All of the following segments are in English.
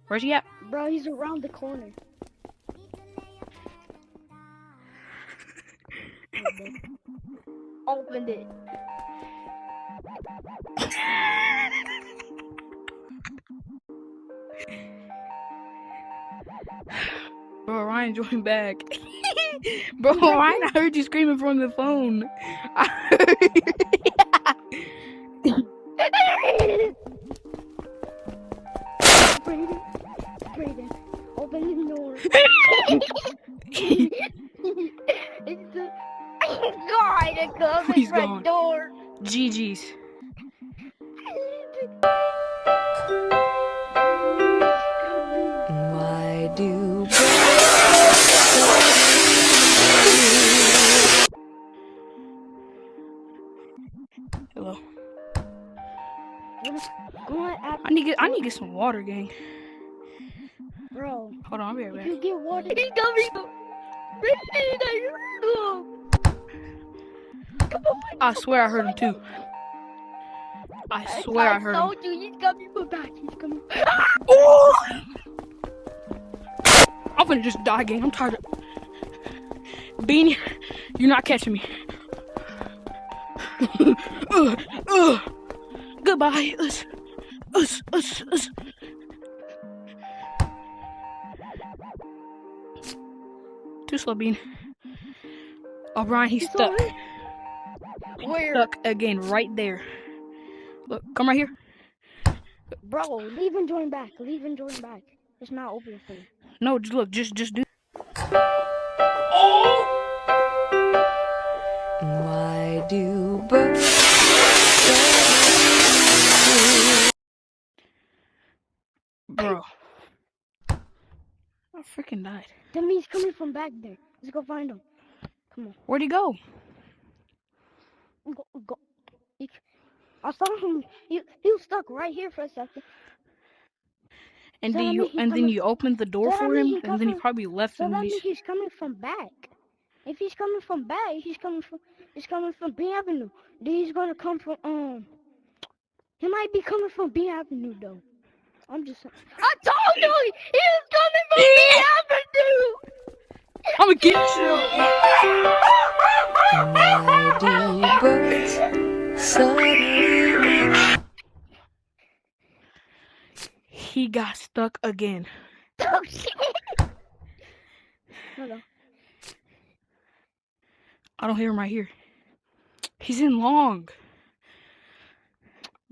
Where's he at? Bro, he's around the corner. Opened it. Bro, Ryan joined back. Bro, Ryan, I heard you screaming from the phone. I heard Brayden, open the door. It's the guy that comes He's in front gone. door. GG's. Why do Hello. I need to get some water, gang. Bro. Hold on, I'll be right back. You get water. He's coming. Come on. I swear I heard him too. I swear I heard him. I told you, he's coming from back. He's coming. Oh! I'm gonna just die, gang. I'm tired of... Beanie, you're not catching me. Goodbye. Us. Too slow, Bean. Oh, Brian, he's stuck. Where? Stuck again, right there. Look, come right here. Bro, leave and join back. It's not open for you. No, just look, just do. Why do birds? Bro. I freaking died. That means he's coming from back there. Let's go find him. Come on. Where'd he go? Go. I saw him. He was stuck right here for a second. And So then you opened the door so for that means him, he and then he come probably left So and that means he's coming from back. If he's coming from back, he's coming from B Avenue. Then he's gonna come from He might be coming from B Avenue though. I'm just saying. I told you he was coming from B Avenue. I'm gonna get you. Why do birds suddenly? He got stuck again. Oh shit. Hello. I don't hear him right here. He's in long.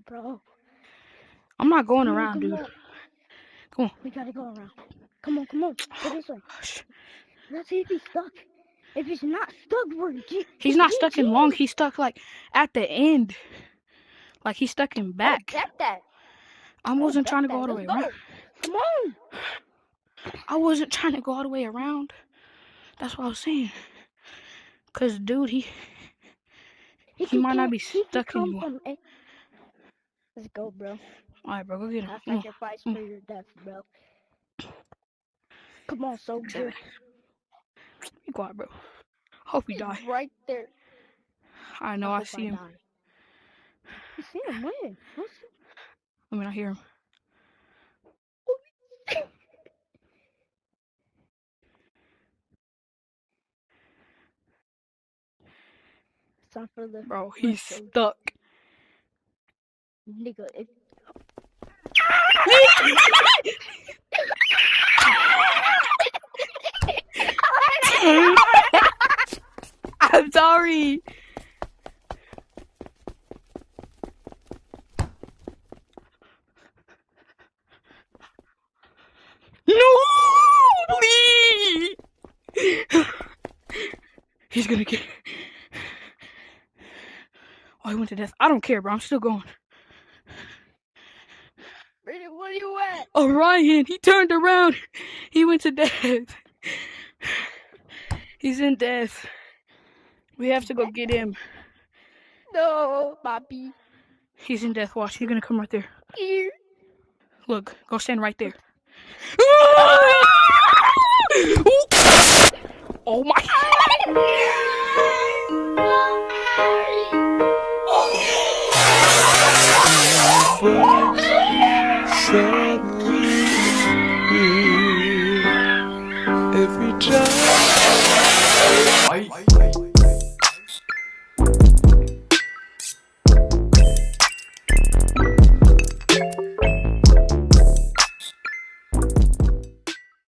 Bro. I'm not going around, dude. Come on. We gotta go around. Come on. Go this way. Let's see if he's stuck. If he's not stuck, he's not stuck in long. He's stuck like at the end. Like he's stuck in back. Get that. I wasn't trying to go all the way around. Come on. I wasn't trying to go all the way around. That's what I was saying. Cause dude, he might not be stuck anymore. Let's go, bro. Alright, bro, go get him. I sacrifice for your death, bro. Come on, soldier. Be quiet, bro. Hope you die. Right there. I know, I see him. You see him? When? I mean, I hear him. It's time for the... Bro, he's stuck. Nigga, if... I'm sorry. No, please. He's gonna get... Oh, he went to death. I don't care, bro. I'm still going. Where are you at? Orion, he turned around. He went to death. He's in death. We have to go get him. No, Bobby. He's in death. Watch. He's gonna come right there. Here. Look. Go stand right there. Oh my. Oh.